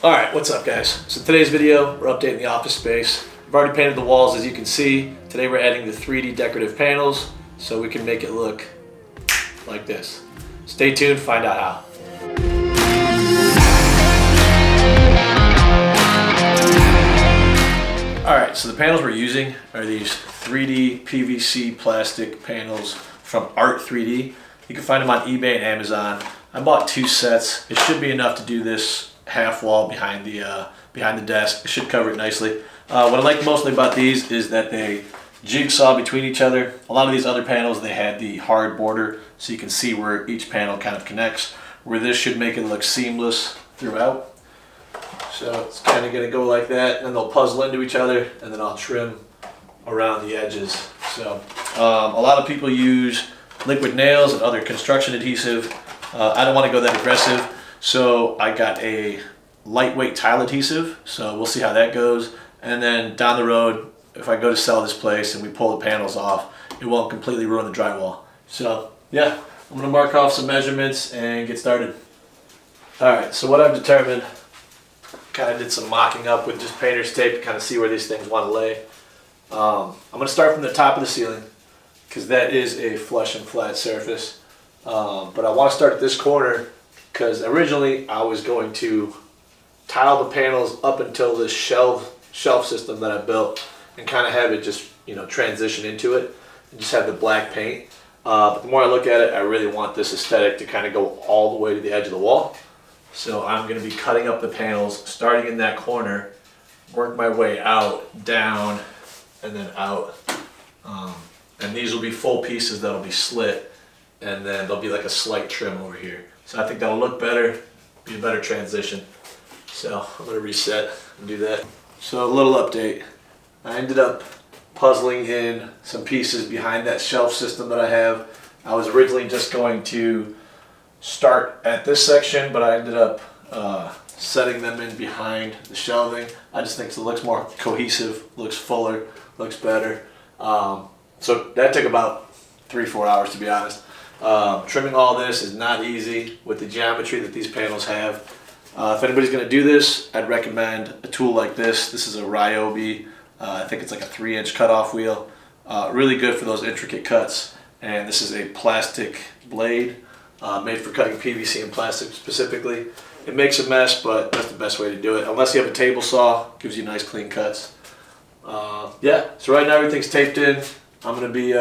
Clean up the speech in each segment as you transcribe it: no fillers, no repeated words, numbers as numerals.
Alright, what's up guys? So today's video, we're updating the office space. We've already painted the walls as you can see. Today we're adding the 3D decorative panels so we can make it look like this. Stay tuned, find out how. Alright, so the panels we're using are these 3D PVC plastic panels from ART3D. You can find them on eBay and Amazon. I bought 2 sets. It should be enough to do this half wall behind the desk. It should cover it nicely. What I like mostly about these is that they jigsaw between each other. A lot of these other panels, they had the hard border so you can see where each panel kind of connects, where this should make it look seamless throughout. So it's kind of going to go like that, and then they'll puzzle into each other, and then I'll trim around the edges. So a lot of people use liquid nails and other construction adhesive. I don't want to go that aggressive, so I got a lightweight tile adhesive, so we'll see how that goes. And then down the road, if I go to sell this place and we pull the panels off, it won't completely ruin the drywall. So yeah, I'm going to mark off some measurements and get started. Alright, so what I've determined, kind of did some mocking up with just painter's tape to kind of see where these things want to lay. I'm going to start from the top of the ceiling because that is a flush and flat surface. But I want to start at this corner because originally I was going to tile the panels up until this shelf system that I built and kind of have it just, you know, transition into it and just have the black paint. But the more I look at it, I really want this aesthetic to kind of go all the way to the edge of the wall. So I'm going to be cutting up the panels, starting in that corner, work my way out, down, and then out. And these will be full pieces that'll be slit, and then there'll be like a slight trim over here. So I think that'll look better, be a better transition. So I'm going to reset and do that. So a little update. I ended up puzzling in some pieces behind that shelf system that I have. I was originally just going to start at this section, but I ended up setting them in behind the shelving. I just think it looks more cohesive, looks fuller, looks better. So that took about 3-4 hours, to be honest. Trimming all this is not easy with the geometry that these panels have. If anybody's going to do this, I'd recommend a tool like this. This is a Ryobi. I think it's like a 3-inch cutoff wheel. Really good for those intricate cuts. And this is a plastic blade made for cutting PVC and plastic specifically. It makes a mess, but that's the best way to do it. Unless you have a table saw, it gives you nice clean cuts. Yeah, so right now everything's taped in. I'm going to be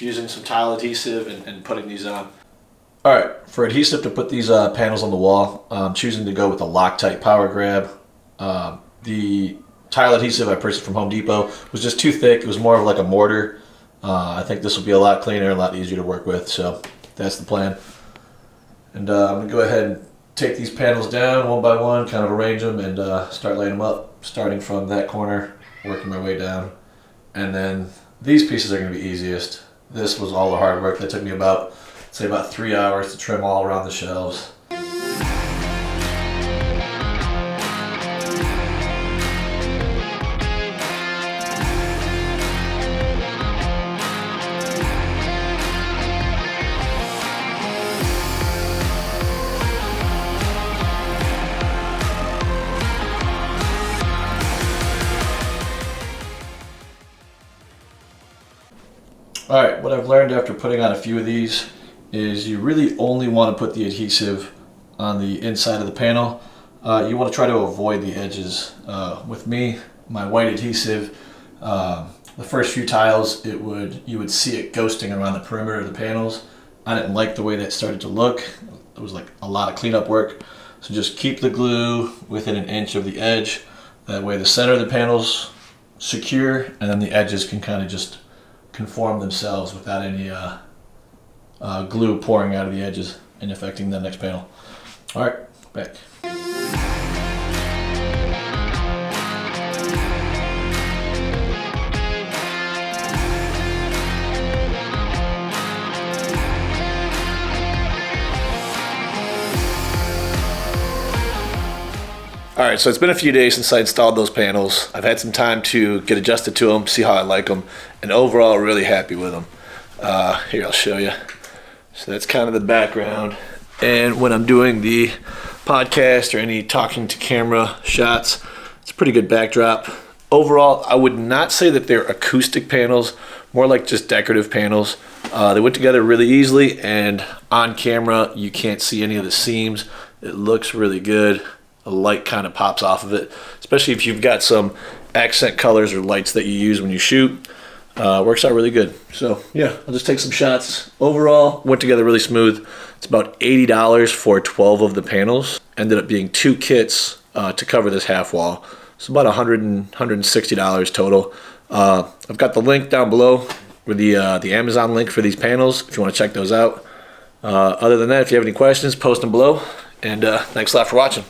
using some tile adhesive and putting these on. Alright, for adhesive to put these panels on the wall, I'm choosing to go with a Loctite Power Grab. The tile adhesive I purchased from Home Depot was just too thick. It was more of like a mortar. I think this will be a lot cleaner, a lot easier to work with, so that's the plan. And I'm going to go ahead and take these panels down one by one, kind of arrange them and start laying them up, starting from that corner, working my way down. And then these pieces are going to be easiest. This was all the hard work. That took me about 3 hours to trim all around the shelves. Alright, what I've learned after putting on a few of these is you really only want to put the adhesive on the inside of the panel. You want to try to avoid the edges. With me, my white adhesive, the first few tiles, you would see it ghosting around the perimeter of the panels. I didn't like the way that started to look. It was like a lot of cleanup work. So just keep the glue within an inch of the edge. That way the center of the panel's secure, and then the edges can kind of just conform themselves without any glue pouring out of the edges and affecting the next panel. Alright, back. Alright, so it's been a few days since I installed those panels. I've had some time to get adjusted to them, see how I like them, and overall really happy with them. Here, I'll show you. So that's kind of the background. And when I'm doing the podcast or any talking to camera shots. It's a pretty good backdrop. Overall, I would not say that they're acoustic panels, more like just decorative panels. They went together really easily, and on camera you can't see any of the seams. It looks really good. A light kind of pops off of it, especially if you've got some accent colors or lights that you use when you shoot. Works out really good. So yeah, I'll just take some shots. Overall, went together really smooth. It's about $80 for 12 of the panels. Ended up being 2 kits to cover this half wall. So about $160 total. I've got the link down below with the Amazon link for these panels if you want to check those out. Other than that, if you have any questions, post them below. And thanks a lot for watching.